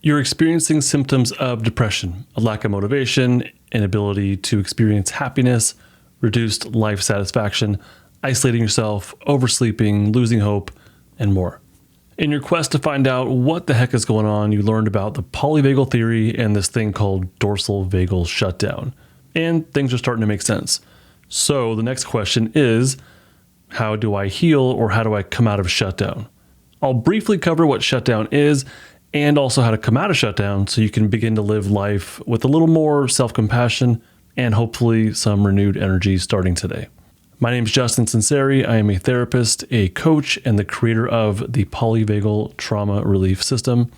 You're experiencing symptoms of depression, a lack of motivation, inability to experience happiness, reduced life satisfaction, isolating yourself, oversleeping, losing hope, and more. In your quest to find out what the heck is going on, you learned about the Polyvagal Theory and this thing called Dorsal Vagal Shutdown. And things are starting to make sense. So the next question is, how do I heal, or how do I come out of shutdown? I'll briefly cover what shutdown is and also how to come out of shutdown so you can begin to live life with a little more self-compassion and hopefully some renewed energy starting today. My name is Justin Sinceri. I am a therapist, a coach, and the creator of the Polyvagal Trauma Relief System.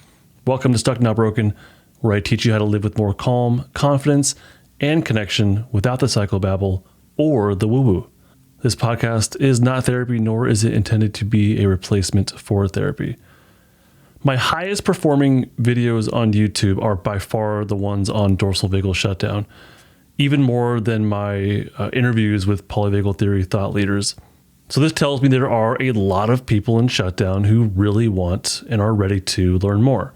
Welcome to Stuck Not Broken, where I teach you how to live with more calm, confidence, and connection without the psychobabble or the woo-woo. This podcast is not therapy, nor is it intended to be a replacement for therapy. My highest performing videos on YouTube are by far the ones on Dorsal Vagal Shutdown, even more than my interviews with Polyvagal Theory thought leaders. So this tells me there are a lot of people in shutdown who really want and are ready to learn more.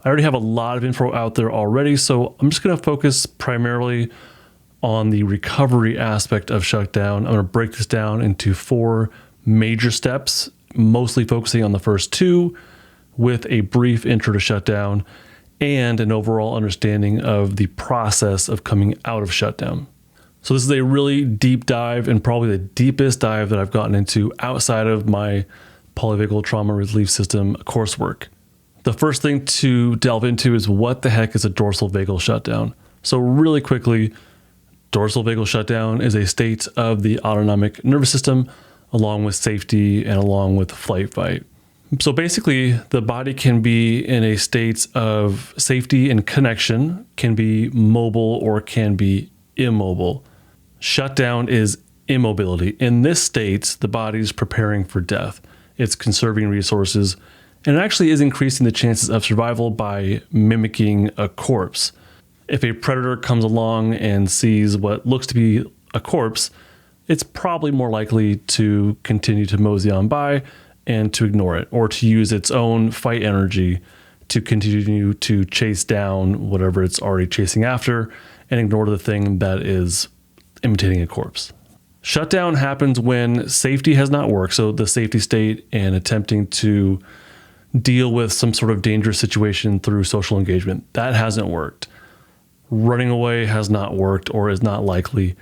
I already have a lot of info out there already, so I'm just going to focus primarily on the recovery aspect of shutdown. I'm going to break this down into 4 major steps, mostly focusing on the first 2, with a brief intro to shutdown and an overall understanding of the process of coming out of shutdown. So this is a really deep dive, and probably the deepest dive that I've gotten into outside of my Polyvagal Trauma Relief System coursework. The first thing to delve into is what the heck is a dorsal vagal shutdown? So really quickly, dorsal vagal shutdown is a state of the autonomic nervous system along with safety and along with flight fight. So basically, the body can be in a state of safety and connection, can be mobile or can be immobile. Shutdown is immobility. In this state, the body is preparing for death. It's conserving resources, and it actually is increasing the chances of survival by mimicking a corpse. If a predator comes along and sees what looks to be a corpse, it's probably more likely to continue to mosey on by and to ignore it, or to use its own fight energy to continue to chase down whatever it's already chasing after and ignore the thing that is imitating a corpse. Shutdown happens when safety has not worked, so the safety state and attempting to deal with some sort of dangerous situation through social engagement. That hasn't worked. Running away has not worked or is not likely,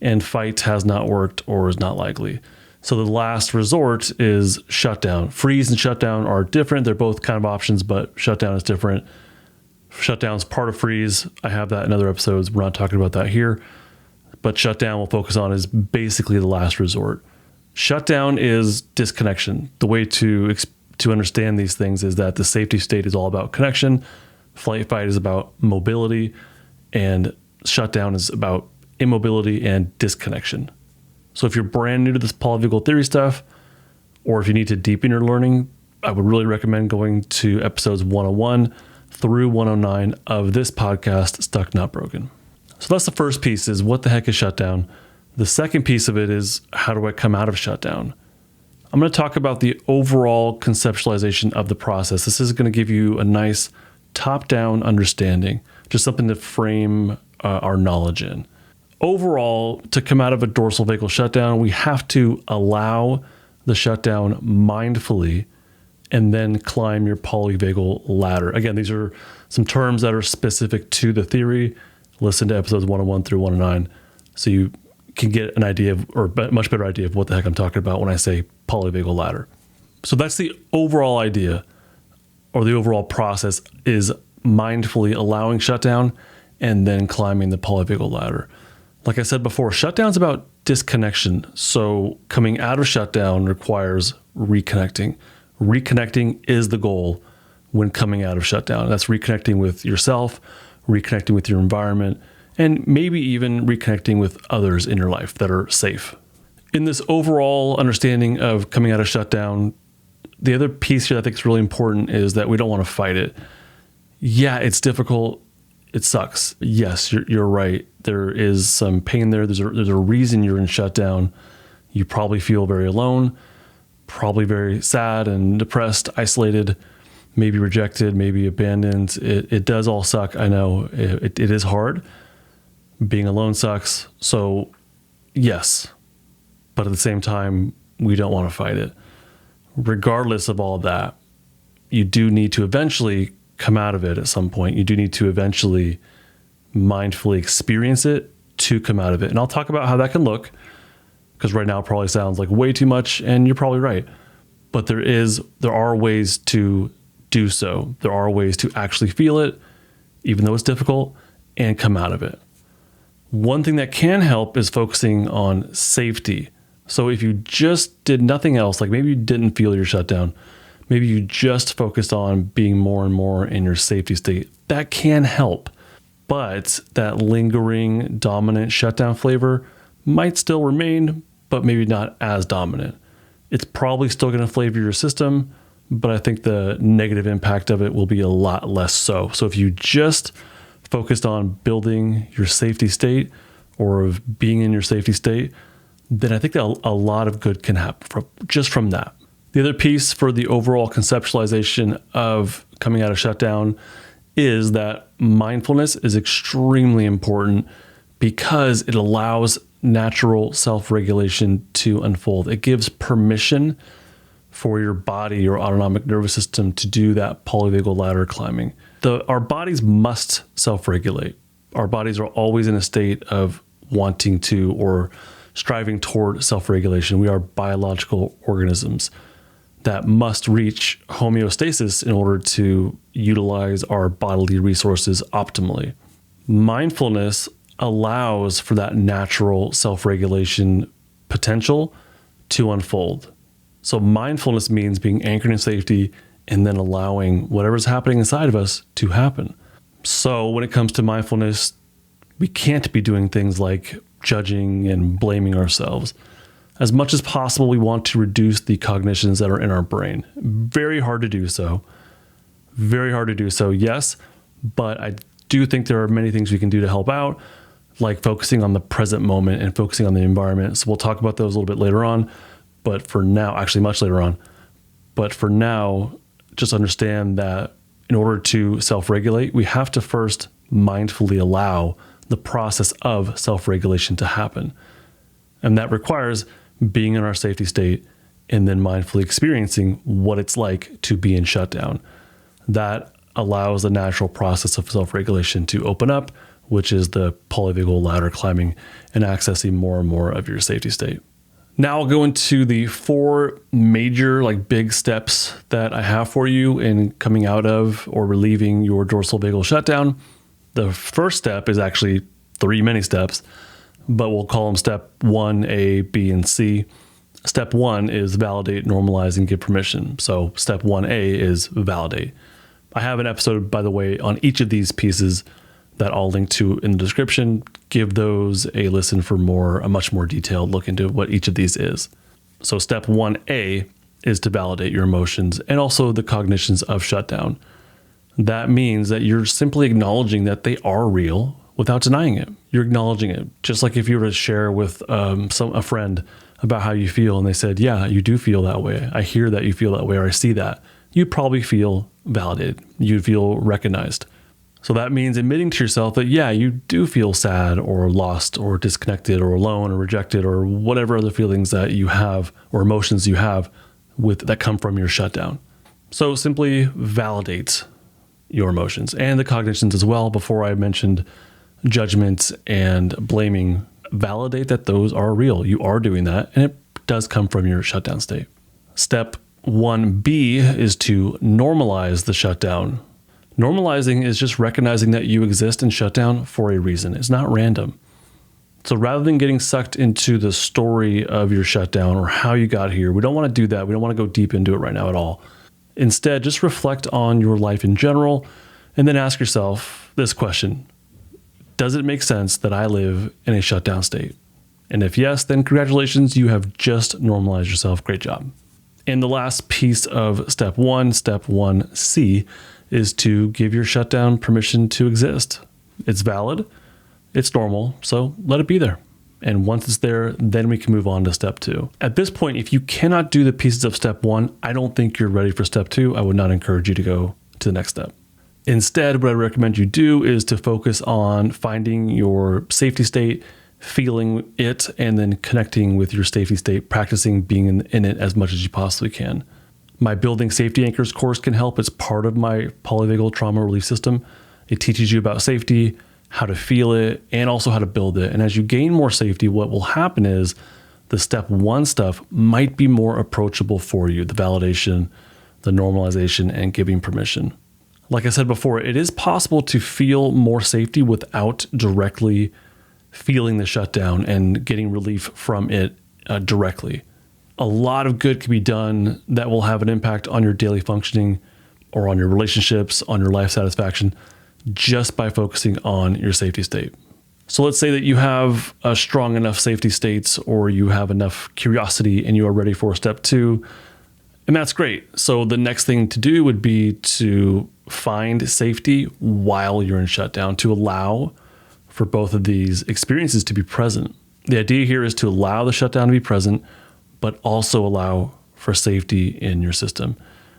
and fight has not worked or is not likely. So the last resort is shutdown. Freeze and shutdown are different. They're both kind of options, but shutdown is different. Shutdown's part of freeze. I have that in other episodes. We're not talking about that here. But shutdown we'll focus on is basically the last resort. Shutdown is disconnection. The way to understand these things is that the safety state is all about connection. Flight fight is about mobility. And shutdown is about immobility and disconnection. So if you're brand new to this Polyvagal Theory stuff, or if you need to deepen your learning, I would really recommend going to episodes 101 through 109 of this podcast, Stuck Not Broken. So that's the first piece, is what the heck is shutdown? The second piece of it is, how do I come out of shutdown? I'm going to talk about the overall conceptualization of the process. This is going to give you a nice top-down understanding, just something to frame our knowledge in. Overall, to come out of a dorsal vagal shutdown, we have to allow the shutdown mindfully and then climb your polyvagal ladder. Again, these are some terms that are specific to the theory. Listen to episodes 101 through 109 so you can get an idea of, or a much better idea of, what the heck I'm talking about when I say polyvagal ladder. So that's the overall idea, or the overall process, is mindfully allowing shutdown and then climbing the polyvagal ladder. Like I said before, shutdown's about disconnection. So coming out of shutdown requires reconnecting. Reconnecting is the goal when coming out of shutdown. That's reconnecting with yourself, reconnecting with your environment, and maybe even reconnecting with others in your life that are safe. In this overall understanding of coming out of shutdown, the other piece here that I think is really important is that we don't want to fight it. Yeah, it's difficult. It sucks. Yes, you're right. There is some pain there. There's a reason you're in shutdown. You probably feel very alone, probably very sad and depressed, isolated. maybe rejected, maybe abandoned. It does all suck. I know it is hard. Being alone sucks. So yes, but at the same time, we don't want to fight it. Regardless of all of that, you do need to eventually come out of it at some point. You do need to eventually mindfully experience it to come out of it. And I'll talk about how that can look, because right now it probably sounds like way too much, and you're probably right. But there are ways to do so. There are ways to actually feel it, even though it's difficult, and come out of it. One thing that can help is focusing on safety. So if you just did nothing else, like maybe you didn't feel your shutdown, maybe you just focused on being more and more in your safety state, that can help. But that lingering dominant shutdown flavor might still remain, but maybe not as dominant. It's probably still going to flavor your system, but I think the negative impact of it will be a lot less so. So if you just focused on building your safety state or of being in your safety state, then I think that a lot of good can happen just from that. The other piece for the overall conceptualization of coming out of shutdown is that mindfulness is extremely important because it allows natural self-regulation to unfold. It gives permission for your body, your autonomic nervous system, to do that polyvagal ladder climbing. Our bodies must self-regulate. Our bodies are always in a state of wanting to or striving toward self-regulation. We are biological organisms that must reach homeostasis in order to utilize our bodily resources optimally. Mindfulness allows for that natural self-regulation potential to unfold. So mindfulness means being anchored in safety and then allowing whatever's happening inside of us to happen. So when it comes to mindfulness, we can't be doing things like judging and blaming ourselves. As much as possible, we want to reduce the cognitions that are in our brain. Very hard to do so. Very hard to do so, yes. But I do think there are many things we can do to help out, like focusing on the present moment and focusing on the environment. So we'll talk about those a little bit later on. But for now, actually much later on. But for now, just understand that in order to self-regulate, we have to first mindfully allow the process of self-regulation to happen. And that requires being in our safety state and then mindfully experiencing what it's like to be in shutdown. That allows the natural process of self-regulation to open up, which is the polyvagal ladder climbing and accessing more and more of your safety state. Now I'll go into the 4 major big steps that I have for you in coming out of or relieving your dorsal vagal shutdown. The first step is actually 3 mini steps, but we'll call them step 1, A, B, and C. Step 1 is validate, normalize, and give permission. So step 1A is validate. I have an episode, by the way, on each of these pieces that I'll link to in the description. Give those a listen for a much more detailed look into what each of these is. So step 1A is to validate your emotions and also the cognitions of shutdown. That means that you're simply acknowledging that they are real without denying it. You're acknowledging it. Just like if you were to share with a friend about how you feel and they said, yeah, you do feel that way. I hear that you feel that way, or I see that. You'd probably feel validated. You'd feel recognized. So that means admitting to yourself that, yeah, you do feel sad or lost or disconnected or alone or rejected or whatever other feelings that you have or emotions you have that come from your shutdown. So simply validate your emotions and the cognitions as well. Before I mentioned judgment and blaming, validate that those are real. You are doing that, and it does come from your shutdown state. Step 1B is to normalize the shutdown. Normalizing is just recognizing that you exist in shutdown for a reason. It's not random. So rather than getting sucked into the story of your shutdown or how you got here, we don't want to do that. We don't want to go deep into it right now at all. Instead, just reflect on your life in general and then ask yourself this question. Does it make sense that I live in a shutdown state? And if yes, then congratulations, you have just normalized yourself. Great job. And the last piece of step 1C, is to give your shutdown permission to exist. It's valid, it's normal, so let it be there. And once it's there, then we can move on to step 2. At this point, if you cannot do the pieces of step 1, I don't think you're ready for step 2. I would not encourage you to go to the next step. Instead, what I recommend you do is to focus on finding your safety state, feeling it, and then connecting with your safety state, practicing being in it as much as you possibly can. My Building Safety Anchors course can help. It's part of my polyvagal trauma relief system. It teaches you about safety, how to feel it, and also how to build it. And as you gain more safety, what will happen is the step 1 stuff might be more approachable for you, the validation, the normalization, and giving permission. Like I said before, it is possible to feel more safety without directly feeling the shutdown and getting relief from it directly. A lot of good can be done that will have an impact on your daily functioning or on your relationships, on your life satisfaction, just by focusing on your safety state. So let's say that you have a strong enough safety states, or you have enough curiosity and you are ready for step 2, and that's great. So the next thing to do would be to find safety while you're in shutdown, to allow for both of these experiences to be present. The idea here is to allow the shutdown to be present, but also allow for safety in your system.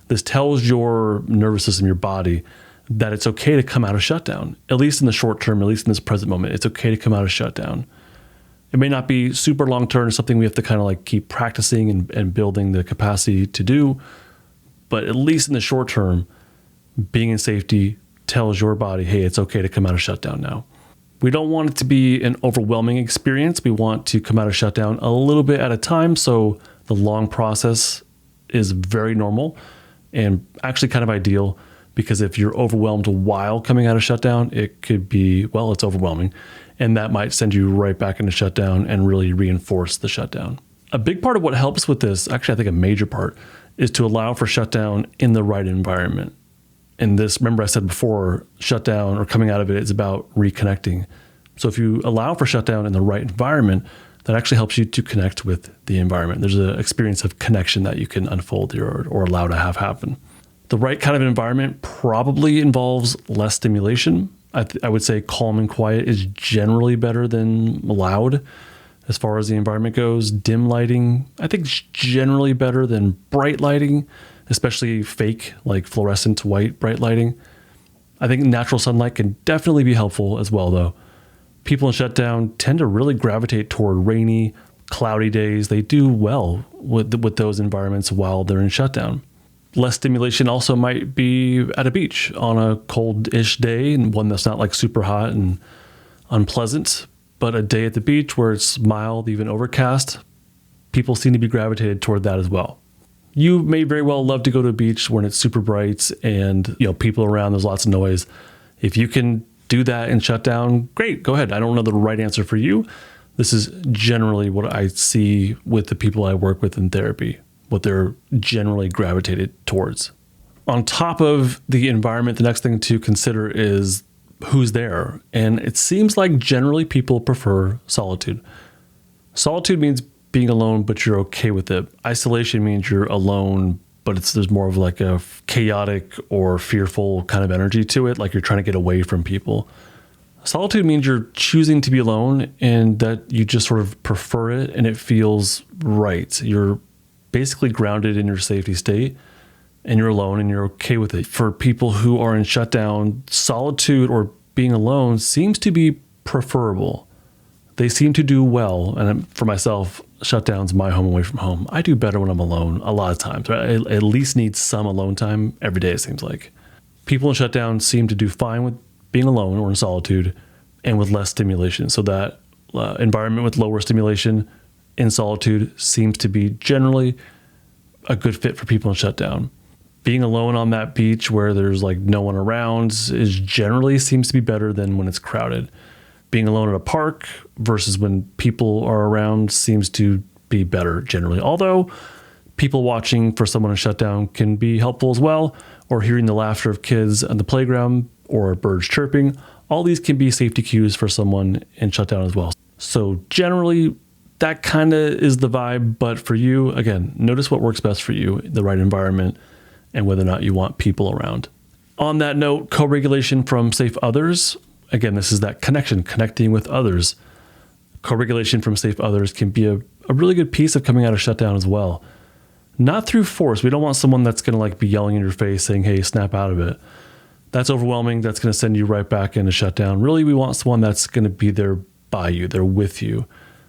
This tells your nervous system, your body, that it's okay to come out of shutdown, at least in the short term, at least in this present moment. It's okay to come out of shutdown. It may not be super long term, it's something we have to kind of like keep practicing and building the capacity to do, but at least in the short term, being in safety tells your body, hey, it's okay to come out of shutdown now. We don't want it to be an overwhelming experience. We want to come out of shutdown a little bit at a time. So the long process is very normal and actually kind of ideal, because if you're overwhelmed while coming out of shutdown, it could be, well, it's overwhelming. And that might send you right back into shutdown and really reinforce the shutdown. A big part of what helps with this, actually I think a major part, is to allow for shutdown in the right environment. And this, remember I said before, shutdown or coming out of it is about reconnecting. So if you allow for shutdown in the right environment, that actually helps you to connect with the environment. There's an experience of connection that you can unfold or allow to have happen. The right kind of environment probably involves less stimulation. I would say calm and quiet is generally better than loud as far as the environment goes. Dim lighting, I think, is generally better than bright lighting, especially fake, like fluorescent white bright lighting. I think natural sunlight can definitely be helpful as well, though. People in shutdown tend to really gravitate toward rainy, cloudy days. They do well with those environments while they're in shutdown. Less stimulation also might be at a beach on a cold-ish day, and one that's not like super hot and unpleasant, but a day at the beach where it's mild, even overcast. People seem to be gravitated toward that as well. You may very well love to go to a beach when it's super bright and people around, there's lots of noise. If you can do that in shutdown, great, go ahead. I don't know the right answer for you. This is generally what I see with the people I work with in therapy, what they're generally gravitated towards. On top of the environment, the next thing to consider is who's there. And it seems like generally people prefer solitude. Solitude means being alone, but you're okay with it. Isolation means you're alone, but there's more of like a chaotic or fearful kind of energy to it, like you're trying to get away from people. Solitude means you're choosing to be alone and that you just sort of prefer it and it feels right. You're basically grounded in your safety state and you're alone and you're okay with it. For people who are in shutdown, solitude or being alone seems to be preferable. They seem to do well. And for myself, shutdown's my home away from home. I do better when I'm alone a lot of times. I at least need some alone time every day, it seems like. People in shutdown seem to do fine with being alone or in solitude and with less stimulation. So that environment with lower stimulation in solitude seems to be generally a good fit for people in shutdown. Being alone on that beach where there's like no one around is generally seems to be better than when it's crowded. Being alone at a park versus when people are around seems to be better generally. Although people watching for someone in shutdown can be helpful as well, or hearing the laughter of kids on the playground or birds chirping. All these can be safety cues for someone in shutdown as well. So generally, that kind of is the vibe. But for you, again, notice what works best for you, the right environment, and whether or not you want people around. On that note, co-regulation from safe others. Again, this is that connection, connecting with others. Co-regulation from safe others can be a really good piece of coming out of shutdown as well. Not through force. We don't want someone that's going to like be yelling in your face saying, hey, snap out of it. That's overwhelming. That's going to send you right back into shutdown. Really, we want someone that's going to be there by you. They're with you.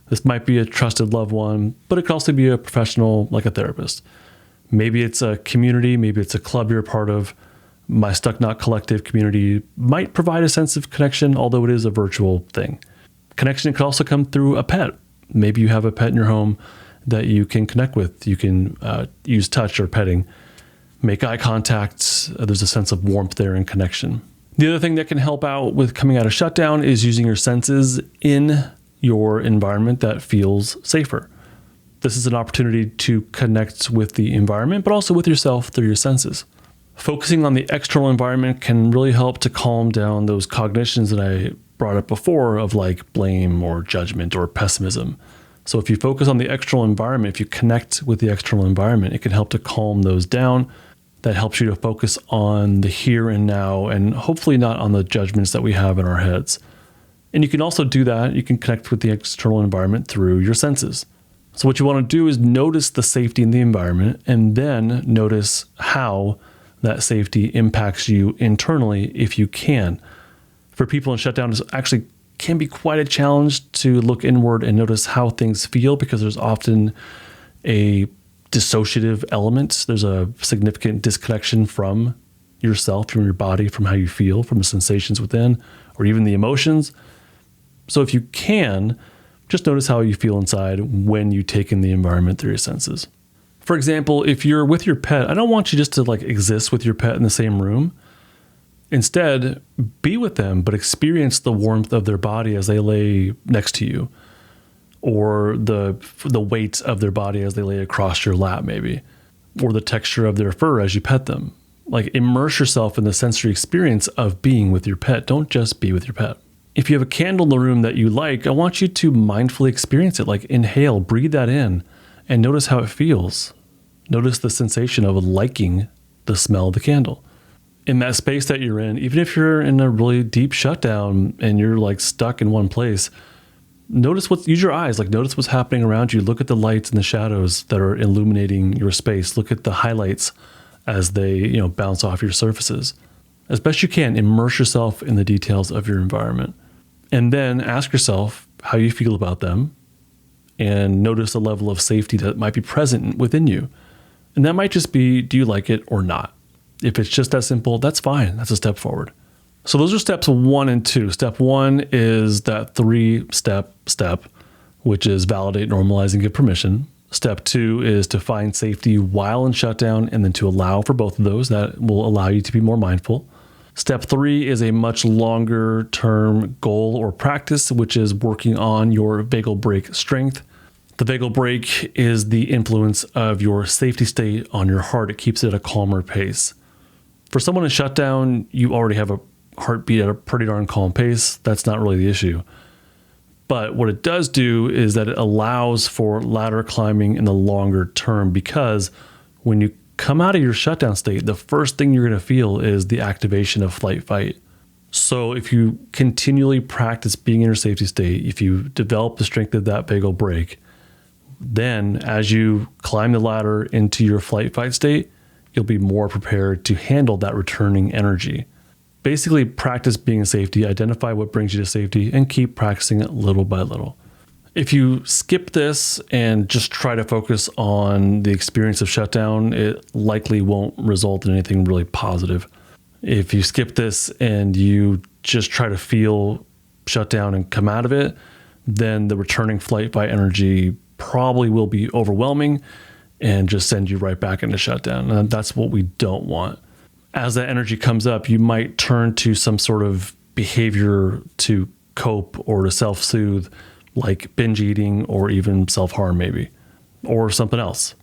This might be a trusted loved one, but it could also be a professional like a therapist. Maybe it's a community. Maybe it's a club you're a part of. My Stuck Not Collective community might provide a sense of connection, although it is a virtual thing. Connection could also come through a pet. Maybe you have a pet in your home that you can connect with. You can use touch or petting. Make eye contact. There's a sense of warmth there and connection. The other thing that can help out with coming out of shutdown is using your senses in your environment that feels safer. This is an opportunity to connect with the environment, but also with yourself through your senses. Focusing on the external environment can really help to calm down those cognitions that I brought up before of like blame or judgment or pessimism. So if you focus on the external environment, if you connect with the external environment, it can help to calm those down. That helps you to focus on the here and now and hopefully not on the judgments that we have in our heads. And you can also do that. You can connect with the external environment through your senses. So what you want to do is notice the safety in the environment and then notice how that safety impacts you internally if you can. For people in shutdown, it actually can be quite a challenge to look inward and notice how things feel because there's often a dissociative element. There's a significant disconnection from yourself, from your body, from how you feel, from the sensations within, or even the emotions. So if you can, just notice how you feel inside when you take in the environment through your senses. For example, if you're with your pet, I don't want you just to like exist with your pet in the same room. Instead, be with them, but experience the warmth of their body as they lay next to you, or the weight of their body as they lay across your lap maybe, or the texture of their fur as you pet them. Like immerse yourself in the sensory experience of being with your pet. Don't just be with your pet. If you have a candle in the room that you like, I want you to mindfully experience it, like inhale, breathe that in, and notice how it feels. Notice the sensation of liking the smell of the candle. In that space that you're in, even if you're in a really deep shutdown and you're like stuck in one place, use your eyes, like notice what's happening around you. Look at the lights and the shadows that are illuminating your space. Look at the highlights as they, bounce off your surfaces. As best you can, immerse yourself in the details of your environment. And then ask yourself how you feel about them and notice the level of safety that might be present within you. And that might just be, do you like it or not? If it's just that simple, that's fine. That's a step forward. So those are steps 1 and 2. Step 1 is that 3-step, which is validate, normalize, and give permission. Step 2 is to find safety while in shutdown and then to allow for both of those. That will allow you to be more mindful. Step 3 is a much longer term goal or practice, which is working on your vagal brake strength. The vagal brake is the influence of your safety state on your heart. It keeps it at a calmer pace. For someone in shutdown, you already have a heartbeat at a pretty darn calm pace. That's not really the issue. But what it does do is that it allows for ladder climbing in the longer term, because when you come out of your shutdown state, the first thing you're going to feel is the activation of flight fight. So if you continually practice being in your safety state, if you develop the strength of that vagal brake, then as you climb the ladder into your flight fight state, you'll be more prepared to handle that returning energy. Basically, practice being in safety, identify what brings you to safety, and keep practicing it little by little. If you skip this and just try to focus on the experience of shutdown, it likely won't result in anything really positive. If you skip this and you just try to feel shutdown and come out of it, then the returning flight fight energy probably will be overwhelming and just send you right back into shutdown. And that's what we don't want. As that energy comes up, you might turn to some sort of behavior to cope or to self-soothe, like binge eating or even self-harm maybe, or something else.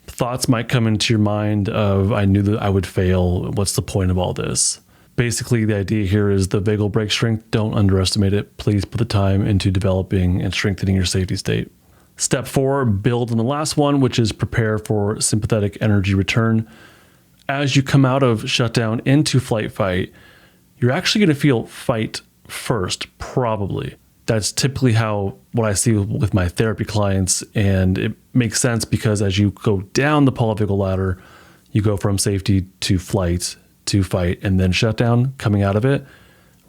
Thoughts might come into your mind of, I knew that I would fail. What's the point of all this? Basically, the idea here is the vagal brake strength. Don't underestimate it. Please put the time into developing and strengthening your safety state. Step 4, build on the last one, which is prepare for sympathetic energy return. As you come out of shutdown into flight fight, you're actually going to feel fight first, probably. That's typically what I see with my therapy clients. And it makes sense because as you go down the polyvagal ladder, you go from safety to flight to fight and then shutdown. Coming out of it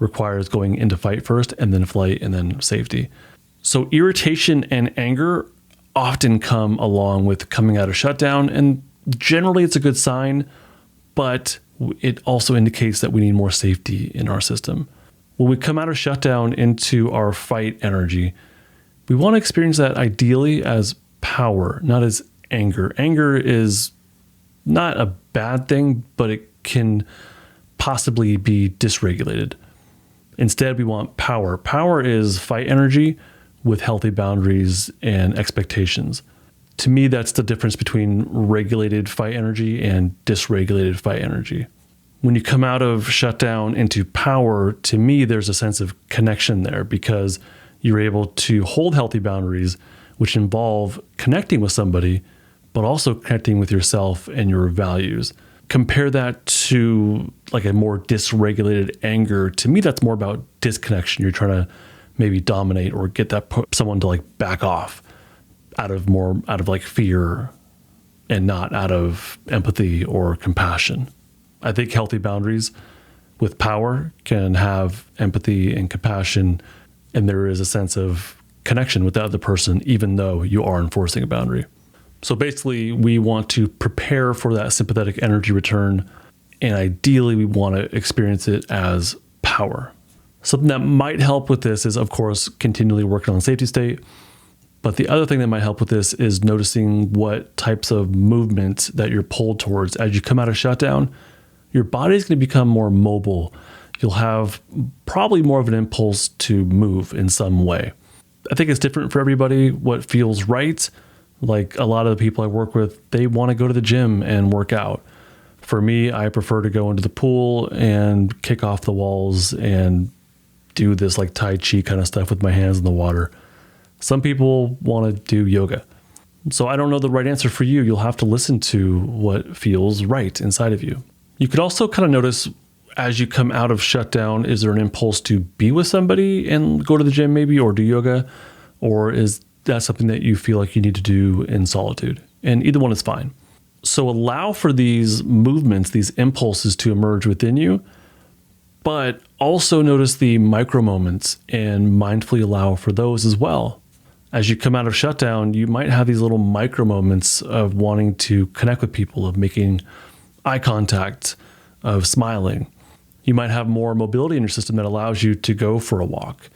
requires going into fight first and then flight and then safety. So irritation and anger often come along with coming out of shutdown, and generally it's a good sign, but it also indicates that we need more safety in our system. When we come out of shutdown into our fight energy, we want to experience that ideally as power, not as anger. Anger is not a bad thing, but it can possibly be dysregulated. Instead, we want power. Power is fight energy with healthy boundaries and expectations. To me, that's the difference between regulated fight energy and dysregulated fight energy. When you come out of shutdown into power, to me, there's a sense of connection there because you're able to hold healthy boundaries, which involve connecting with somebody, but also connecting with yourself and your values. Compare that to like a more dysregulated anger. To me, that's more about disconnection. You're trying to maybe dominate or get someone to like back off out of like fear and not out of empathy or compassion. I think healthy boundaries with power can have empathy and compassion, and there is a sense of connection with the other person, even though you are enforcing a boundary. So basically, we want to prepare for that sympathetic energy return, and ideally, we want to experience it as power. Something that might help with this is, of course, continually working on the safety state. But the other thing that might help with this is noticing what types of movements that you're pulled towards. As you come out of shutdown, your body is going to become more mobile. You'll have probably more of an impulse to move in some way. I think it's different for everybody what feels right. Like a lot of the people I work with, they want to go to the gym and work out. For me, I prefer to go into the pool and kick off the walls and do this like Tai Chi kind of stuff with my hands in the water. Some people want to do yoga. So I don't know the right answer for you. You'll have to listen to what feels right inside of you. You could also kind of notice as you come out of shutdown, is there an impulse to be with somebody and go to the gym maybe, or do yoga? Or is that something that you feel like you need to do in solitude? And either one is fine. So allow for these movements, these impulses to emerge within you, but also notice the micro moments and mindfully allow for those as well. As you come out of shutdown, you might have these little micro moments of wanting to connect with people, of making eye contact, of smiling. You might have more mobility in your system that allows you to go for a walk.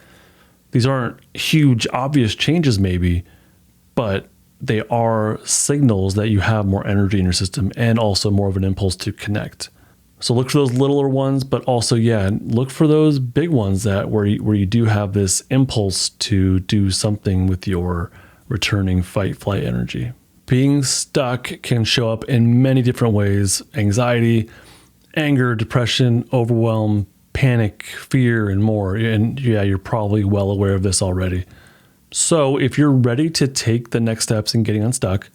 These aren't huge, obvious changes maybe, but they are signals that you have more energy in your system and also more of an impulse to connect. So look for those littler ones, but also, look for those big ones where you do have this impulse to do something with your returning fight-flight energy. Being stuck can show up in many different ways: anxiety, anger, depression, overwhelm, panic, fear, and more. And you're probably well aware of this already. So if you're ready to take the next steps in getting unstuck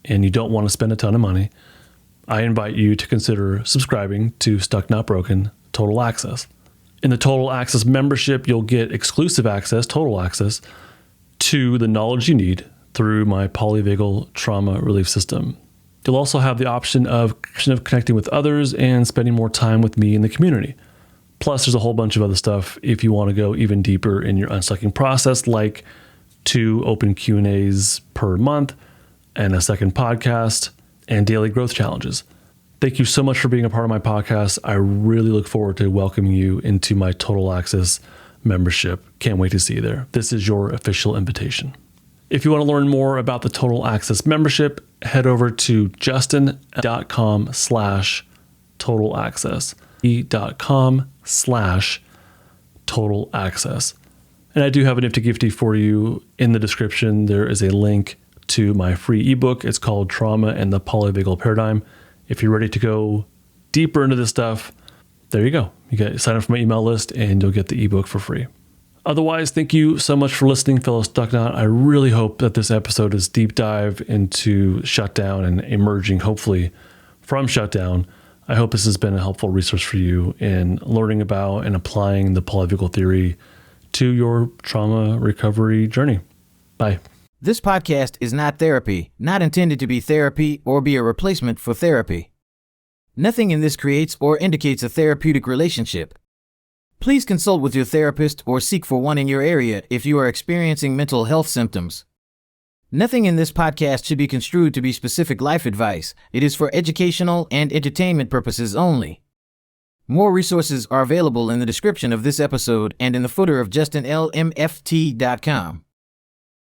and you don't want to spend a ton of money, I invite you to consider subscribing to Stuck Not Broken Total Access. In the Total Access membership, you'll get exclusive access, total access, to the knowledge you need through my polyvagal trauma relief system. You'll also have the option of connecting with others and spending more time with me in the community. Plus, there's a whole bunch of other stuff if you want to go even deeper in your unstucking process, like 2 open Q&As per month and a second podcast and daily growth challenges. Thank you so much for being a part of my podcast. I really look forward to welcoming you into my Total Access membership. Can't wait to see you there. This is your official invitation. If you want to learn more about the Total Access membership, head over to justin.com/total access, e.com/total access. And I do have a nifty gifty for you. In the description, there is a link to my free ebook. It's called Trauma and the Polyvagal Paradigm. If you're ready to go deeper into this stuff, there you go. Sign up for my email list and you'll get the ebook for free. Otherwise, thank you so much for listening, fellow Stucknot. I really hope that this episode is deep dive into shutdown and emerging, hopefully, from shutdown. I hope this has been a helpful resource for you in learning about and applying the Polyvagal Theory to your trauma recovery journey. Bye. This podcast is not therapy, not intended to be therapy or be a replacement for therapy. Nothing in this creates or indicates a therapeutic relationship. Please consult with your therapist or seek for one in your area if you are experiencing mental health symptoms. Nothing in this podcast should be construed to be specific life advice. It is for educational and entertainment purposes only. More resources are available in the description of this episode and in the footer of justinlmft.com.